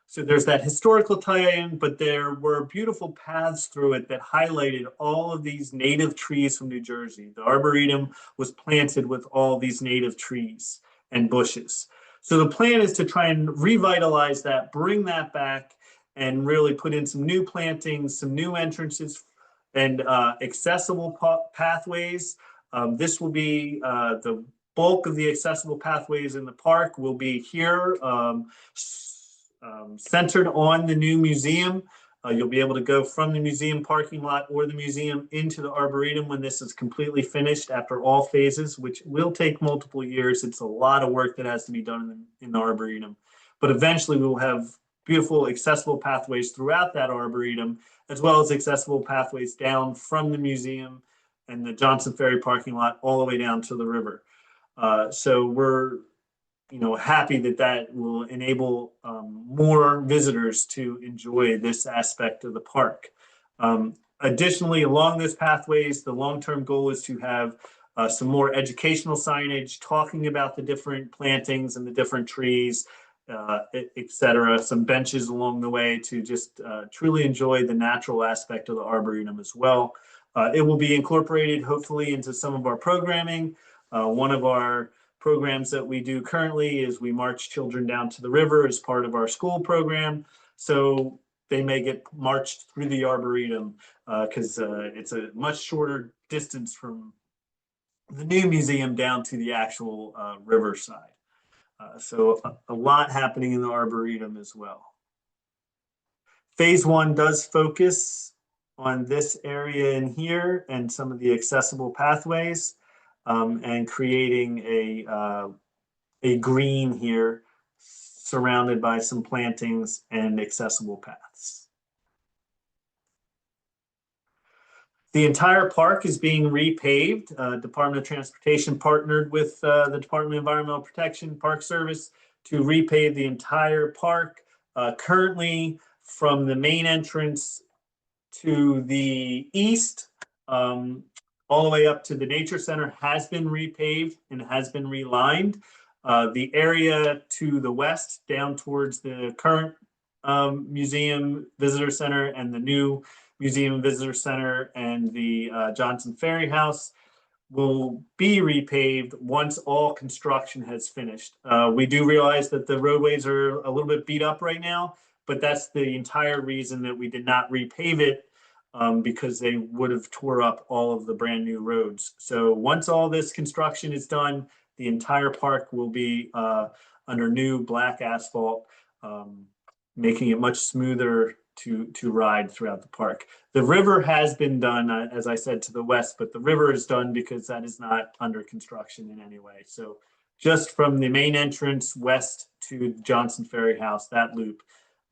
So there's that historical tie-in, but there were beautiful paths through it that highlighted all of these native trees from New Jersey. The Arboretum was planted with all these native trees and bushes. So the plan is to try and revitalize that, bring that back, and really put in some new plantings, some new entrances, and accessible pathways. This will be the bulk of the accessible pathways in the park will be here, centered on the new museum. You'll be able to go from the museum parking lot or the museum into the Arboretum when this is completely finished after all phases, which will take multiple years. It's a lot of work that has to be done in the Arboretum. But eventually we will have beautiful accessible pathways throughout that Arboretum, as well as accessible pathways down from the museum and the Johnson Ferry parking lot all the way down to the river. So we're happy that that will enable more visitors to enjoy this aspect of the park. Additionally, along those pathways, the long-term goal is to have some more educational signage talking about the different plantings and the different trees, et cetera, some benches along the way to just truly enjoy the natural aspect of the Arboretum as well. It will be incorporated hopefully into some of our programming. One of our programs that we do currently is we march children down to the river as part of our school program. So they may get marched through the Arboretum because it's a much shorter distance from the new museum down to the actual riverside. So a lot happening in the Arboretum as well. Phase 1 does focus on this area in here and some of the accessible pathways and creating a green here surrounded by some plantings and accessible paths. The entire park is being repaved. Department of Transportation partnered with the Department of Environmental Protection Park Service to repave the entire park. Currently, from the main entrance to the east, all the way up to the Nature Center has been repaved and has been relined. The area to the west, down towards the current museum visitor center and the new museum visitor center and the Johnson Ferry House will be repaved once all construction has finished. We do realize that the roadways are a little bit beat up right now, but that's the entire reason that we did not repave it because they would have tore up all of the brand new roads. So once all this construction is done, the entire park will be under new black asphalt, making it much smoother to ride throughout the park. The river has been done, as I said, to the west, but the river is done because that is not under construction in any way. So just from the main entrance west to Johnson Ferry House, that loop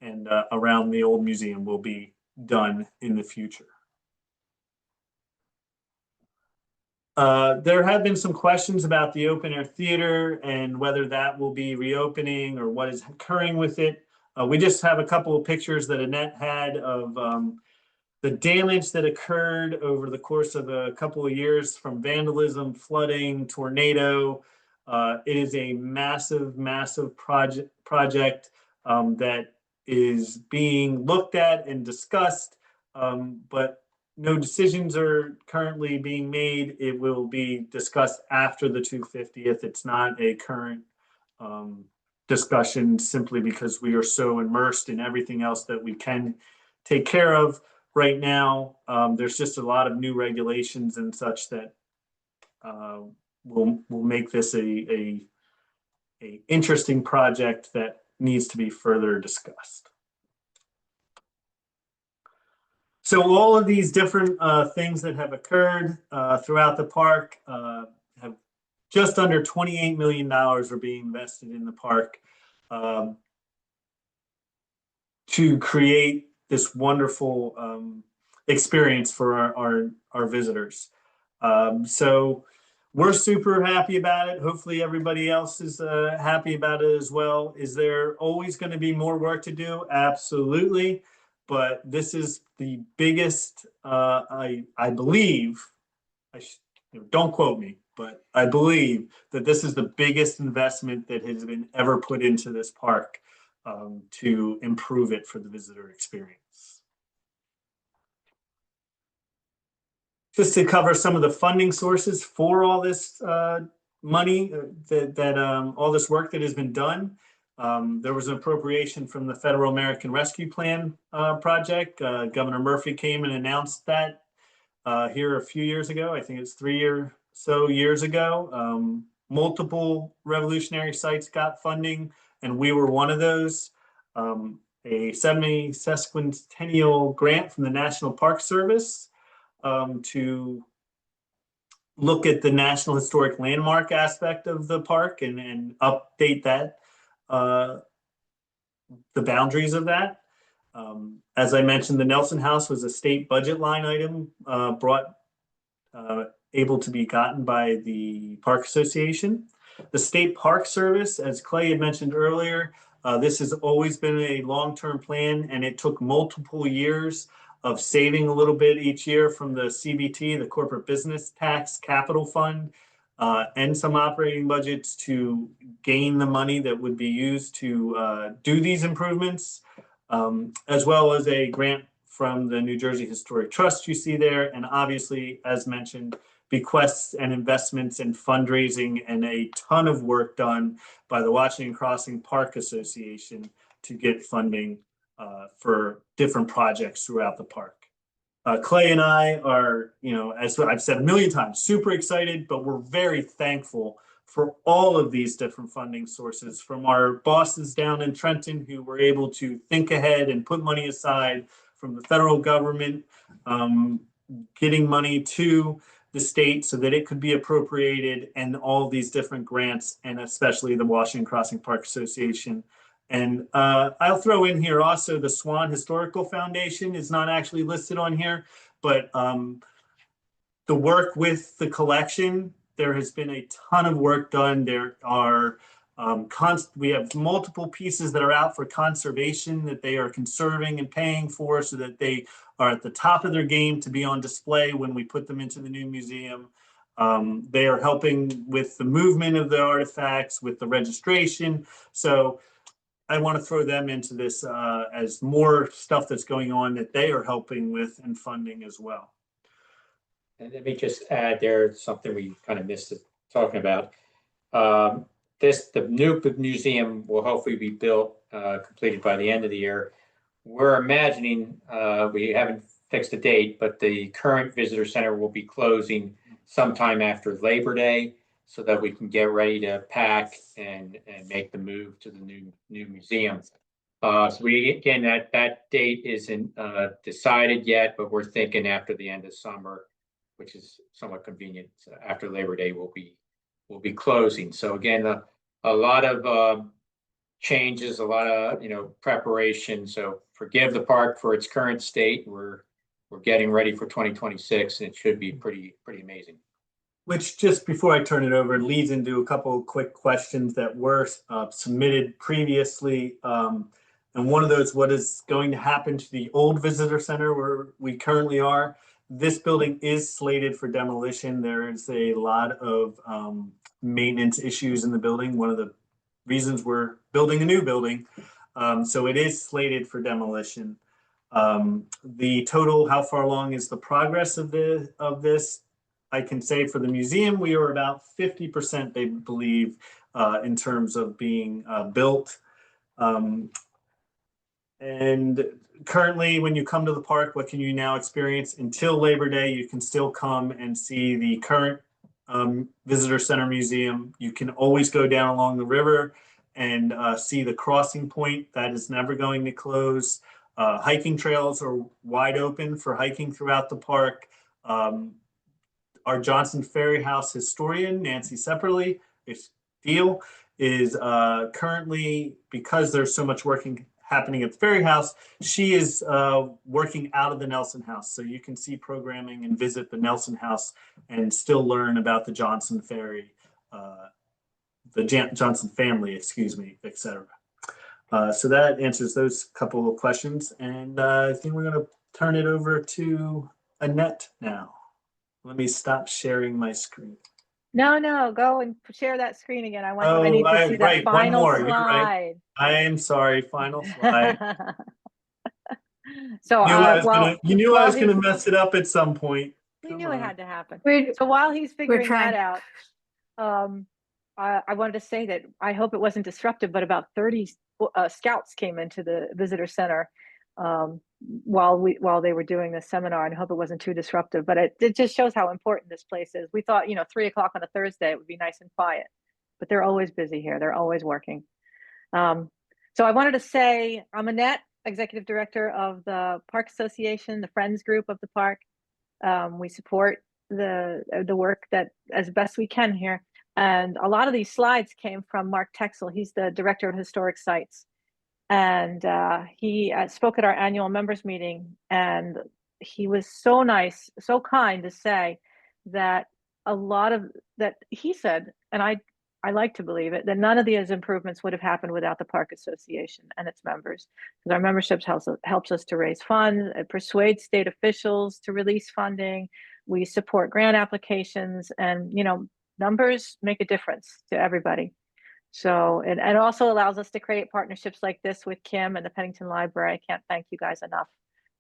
and around the old museum will be done in the future. There have been some questions about the open air theater and whether that will be reopening or what is occurring with it. We just have a couple of pictures that Annette had of the damage that occurred over the course of a couple of years from vandalism, flooding, tornado. It is a massive, massive project that is being looked at and discussed, but no decisions are currently being made. It will be discussed after the 250th. It's not a current discussion simply because we are so immersed in everything else that we can take care of right now. There's just a lot of new regulations and such that will make this a interesting project that needs to be further discussed. So all of these different things that have occurred throughout the park have just under $28 million are being invested in the park to create this wonderful experience for our visitors. So we're super happy about it. Hopefully everybody else is happy about it as well. Is there always going to be more work to do? Absolutely. But this is the biggest, I believe, don't quote me, but I believe that this is the biggest investment that has been ever put into this park to improve it for the visitor experience. Just to cover some of the funding sources for all this money, all this work that has been done. There was an appropriation from the Federal American Rescue Plan project. Governor Murphy came and announced that here a few years ago. I think it's 3 or so years ago. Multiple revolutionary sites got funding, and we were one of those. a semi-sesquicentennial grant from the National Park Service to look at the National Historic Landmark aspect of the park and update that, the boundaries of that. As I mentioned, the Nelson House was a state budget line item able to be gotten by the Park Association. The State Park Service, as Clay had mentioned earlier, this has always been a long-term plan, and it took multiple years of saving a little bit each year from the CBT, the Corporate Business Tax Capital Fund, and some operating budgets to gain the money that would be used to do these improvements, as well as a grant from the New Jersey Historic Trust you see there, and obviously, as mentioned, bequests and investments and fundraising and a ton of work done by the Washington Crossing Park Association to get funding for different projects throughout the park. Clay and I are, as I've said a million times, super excited, but we're very thankful for all of these different funding sources, from our bosses down in Trenton who were able to think ahead and put money aside, from the federal government getting money to the state so that it could be appropriated, and all these different grants, and especially the Washington Crossing Park Association. And I'll throw in here also the Swan Historical Foundation is not actually listed on here, but the work with the collection, there has been a ton of work done. There are we have multiple pieces that are out for conservation that they are conserving and paying for, so that they are at the top of their game to be on display when we put them into the new museum. They are helping with the movement of the artifacts, with the registration. So I want to throw them into this as more stuff that's going on that they are helping with and funding as well. And let me just add there something we kind of missed talking about. The new museum will hopefully be built, completed by the end of the year. We're imagining, we haven't fixed a date, but the current visitor center will be closing sometime after Labor Day, so that we can get ready to pack and make the move to the new museum. So that date isn't decided yet, but we're thinking after the end of summer, which is somewhat convenient. After Labor Day, we'll be closing. So again, a lot of changes, a lot of preparation. So forgive the park for its current state. We're getting ready for 2026, and it should be pretty amazing. Which, just before I turn it over, leads into a couple of quick questions that were submitted previously. And one of those, what is going to happen to the old visitor center where we currently are? This building is slated for demolition. There is a lot of maintenance issues in the building. One of the reasons we're building a new building. So it is slated for demolition. The total, how far along is the progress of this? I can say for the museum, we are about 50%, they believe, in terms of being built. And currently, when you come to the park, what can you now experience? Until Labor Day, you can still come and see the current visitor center museum. You can always go down along the river and see the crossing point. That is never going to close. Hiking trails are wide open for hiking throughout the park. Our Johnson Ferry House historian, Nancy Sepperly, is currently, because there's so much working happening at the Ferry House, she is working out of the Nelson House. So you can see programming and visit the Nelson House and still learn about the Johnson Ferry, the Johnson family, etc. So that answers those couple of questions. And I think we're going to turn it over to Annette now. Let me stop sharing my screen. No, go and share that screen again. I Oh, need to see that right, one final more. You're right. slide. I am sorry, final slide. So You knew I was gonna mess it up at some point. We knew it had to happen. We're- So while he's figuring trying. that out, I wanted to say that I hope it wasn't disruptive, but about 30 scouts came into the visitor center while they were doing this seminar, and I hope it wasn't too disruptive, but it just shows how important this place is. We thought 3:00 on a Thursday it would be nice and quiet, but they're always busy here. They're always working. So I wanted to say, I'm Annette. executive director of the Park Association, the Friends Group of the park. We support the work that as best we can here. And a lot of these slides came from Mark Texel. He's the director of historic sites. And he spoke at our annual members meeting, and he was so nice, so kind to say that a lot of that he said, and I like to believe it, that none of these improvements would have happened without the Park Association and its members. Because our membership helps us to raise funds, it persuades state officials to release funding. We support grant applications, and numbers make a difference to everybody. So it also allows us to create partnerships like this with Kim and the Pennington Library. I can't thank you guys enough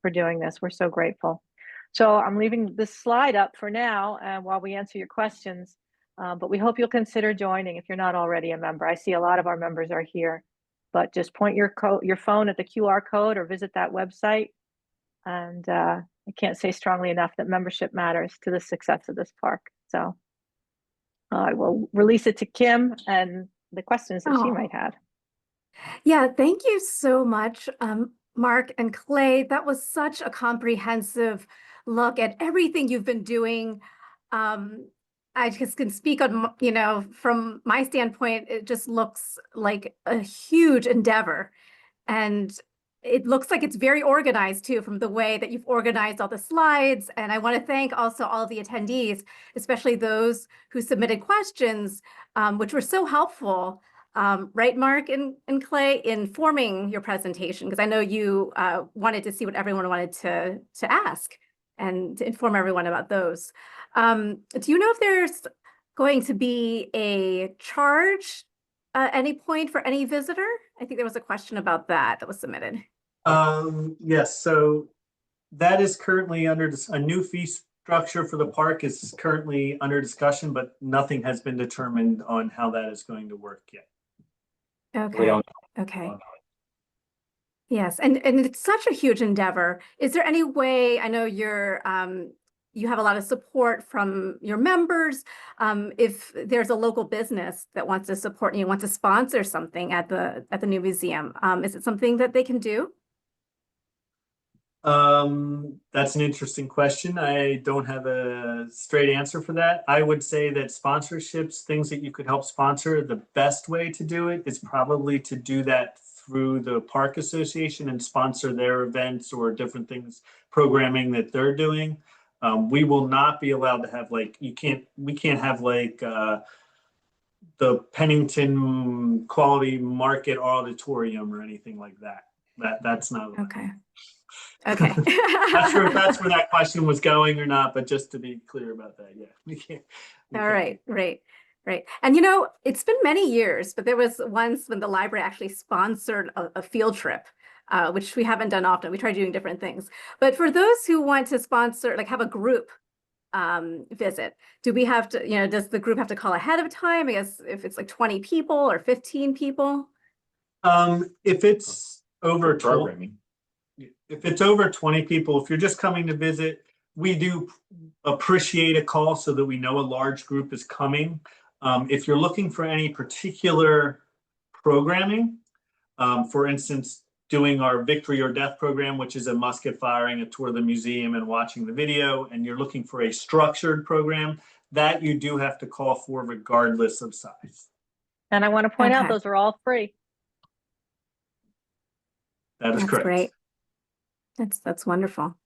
for doing this. We're so grateful. So I'm leaving this slide up for now while we answer your questions, but we hope you'll consider joining if you're not already a member. I see a lot of our members are here, but just point your phone at the QR code or visit that website. And I can't say strongly enough that membership matters to the success of this park. So I will release it to Kim and the questions that she might have. Yeah, thank you so much, Mark and Clay. That was such a comprehensive look at everything you've been doing. I just can speak on, from my standpoint, it just looks like a huge endeavor. And it looks like it's very organized too, from the way that you've organized all the slides. And I want to thank also all the attendees, especially those who submitted questions, which were so helpful, right, Mark and Clay, in forming your presentation, because I know you wanted to see what everyone wanted to ask and to inform everyone about those. Do you know if there's going to be a charge at any point for any visitor? I think there was a question about that was submitted. Yes, so that is currently under a new fee structure for the park is currently under discussion, but nothing has been determined on how that is going to work yet. Okay. Okay. Yes, and it's such a huge endeavor. Is there any way, I know you have a lot of support from your members. If there's a local business that wants to support and you want to sponsor something at the new museum, is it something that they can do? That's an interesting question. I don't have a straight answer for that. I would say that sponsorships, things that you could help sponsor, the best way to do it is probably to do that through the Park Association and sponsor their events or different things, programming that they're doing. We will not be allowed to have we can't have the Pennington Quality Market Auditorium or anything like that. That's not allowed. Okay. Okay. Not sure if that's where that question was going or not, but just to be clear about that, yeah, we can't. All right, right. And it's been many years, but there was once when the library actually sponsored a field trip, which we haven't done often. We try doing different things. But for those who want to sponsor, have a group visit, do we have to, does the group have to call ahead of time? I guess if it's 20 people or 15 people? If it's over Programming. If it's over 20 people, if you're just coming to visit, we do appreciate a call so that we know a large group is coming. If you're looking for any particular programming, for instance, doing our Victory or Death program, which is a musket firing, a tour of the museum and watching the video, and you're looking for a structured program, that you do have to call for regardless of size. And I want to point out, those are all free. That is correct. That's great. That's wonderful.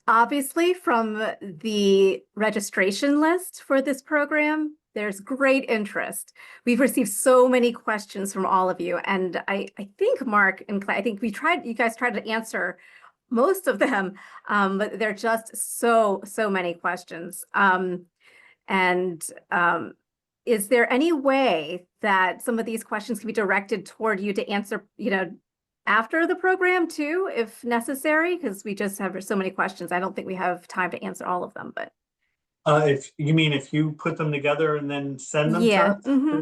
Obviously from the registration list for this program, there's great interest. We've received so many questions from all of you. And I think Mark and Clay, I think you guys tried to answer most of them, but there are just so many questions. Is there any way that some of these questions can be directed toward you to answer, after the program too, if necessary? Because we just have so many questions. I don't think we have time to answer all of them, but. If you put them together and then send them to us? Mm-hmm.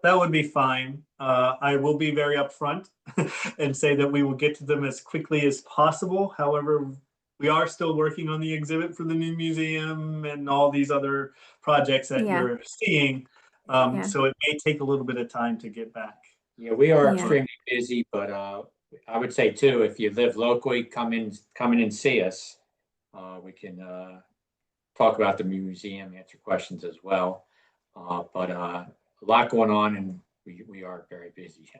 That would be fine. I will be very upfront and say that we will get to them as quickly as possible. However, we are still working on the exhibit for the new museum and all these other projects that you're seeing. So it may take a little bit of time to get back Yeah, we are Yeah. extremely busy, but I would say too, if you live locally, come in and see us. We can talk about the museum, answer questions as well. But a lot going on, and we are very busy.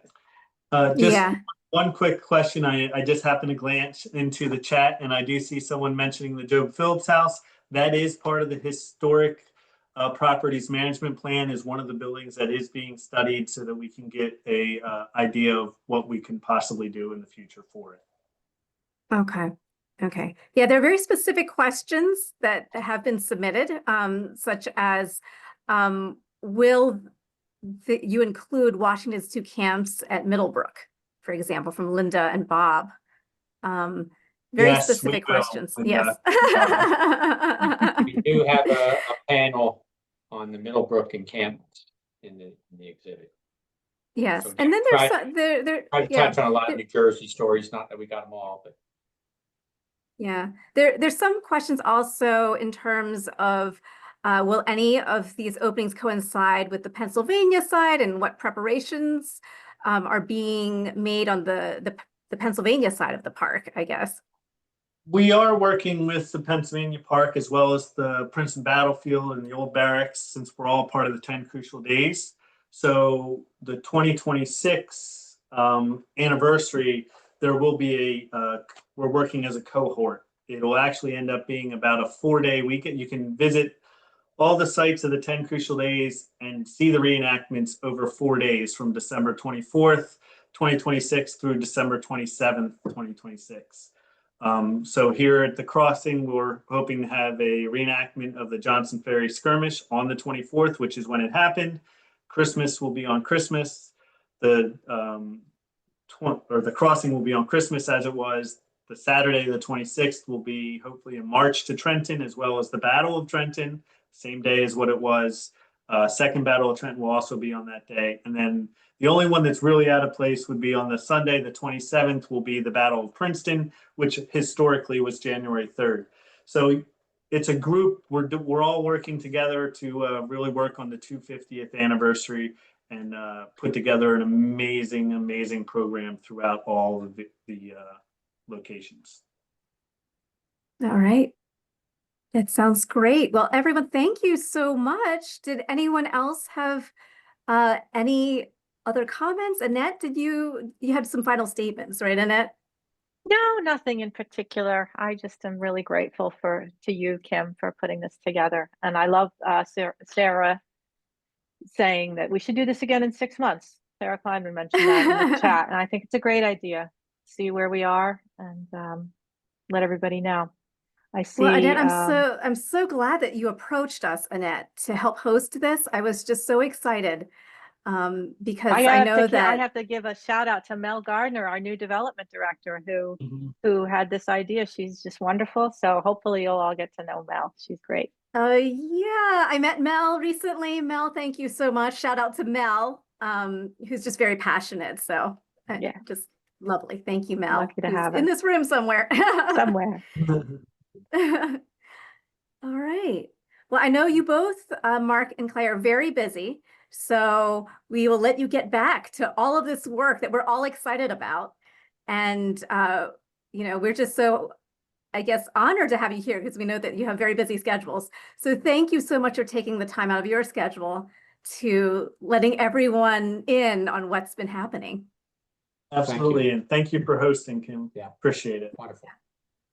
Just Yeah. one quick question. I just happened to glance into the chat and I do see someone mentioning the Job Phillips house. That is part of the historic properties management plan, is one of the buildings that is being studied so that we can get a idea of what we can possibly do in the future for it. Okay. Okay. Yeah, there are very specific questions that have been submitted, such as, will you include Washington's 2 camps at Middlebrook, for example, from Linda and Bob? Very Yes, we specific will, questions. Linda. Yes. We do have a panel on the Middlebrook encampment in the exhibit. Yes. So And then try- there's there I yeah. touch on a lot of New Jersey stories, not that we got them all, but Yeah, there's some questions also in terms of, will any of these openings coincide with the Pennsylvania side, and what preparations are being made on the Pennsylvania side of the park, I guess. We are working with the Pennsylvania Park as well as the Princeton Battlefield and the old barracks, since we're all part of the 10 Crucial Days. So the 2026 anniversary, there will be we're working as a cohort. It'll actually end up being about a 4-day weekend. You can visit all the sites of the 10 Crucial Days and see the reenactments over 4 days, from December 24th, 2026 through December 27th, 2026. So here at the crossing, we're hoping to have a reenactment of the Johnson Ferry skirmish on the 24th, which is when it happened. Christmas will be on Christmas. The crossing will be on Christmas as it was. The Saturday, the 26th, will be hopefully a march to Trenton, as well as the Battle of Trenton, same day as what it was. Second Battle of Trenton will also be on that day. And then the only one that's really out of place would be on the Sunday, the 27th, will be the Battle of Princeton, which historically was January 3rd. So it's a group, we're all working together to really work on the 250th anniversary and put together an amazing program throughout all of the locations. All right. That sounds great. Well, everyone, thank you so much. Did anyone else have any other comments? Annette, you had some final statements, right, Annette? No, nothing in particular. I just am really grateful to you, Kim, for putting this together. And I love Sarah saying that we should do this again in 6 months. Sarah Kleinman mentioned that in the chat, and I think it's a great idea. See where we are and let everybody know. I see. Well, Annette, I'm so glad that you approached us, Annette, to help host this. I was just so excited because I know that I have to give a shout out to Mel Gardner, our new development director, who had this idea. She's just wonderful. So hopefully you'll all get to know Mel. She's great. Yeah, I met Mel recently. Mel, thank you so much. Shout out to Mel, who's just very passionate. So Yeah, just lovely. Thank you, Mel. lucky to who's have in her this room somewhere. somewhere. All right. Well, I know you both, Mark and Claire, are very busy, so we will let you get back to all of this work that we're all excited about. And, we're just so, I guess, honored to have you here because we know that you have very busy schedules. So thank you so much for taking the time out of your schedule to letting everyone in on what's been happening. Absolutely. And thank you for hosting, Kim. Yeah. Appreciate it. Wonderful.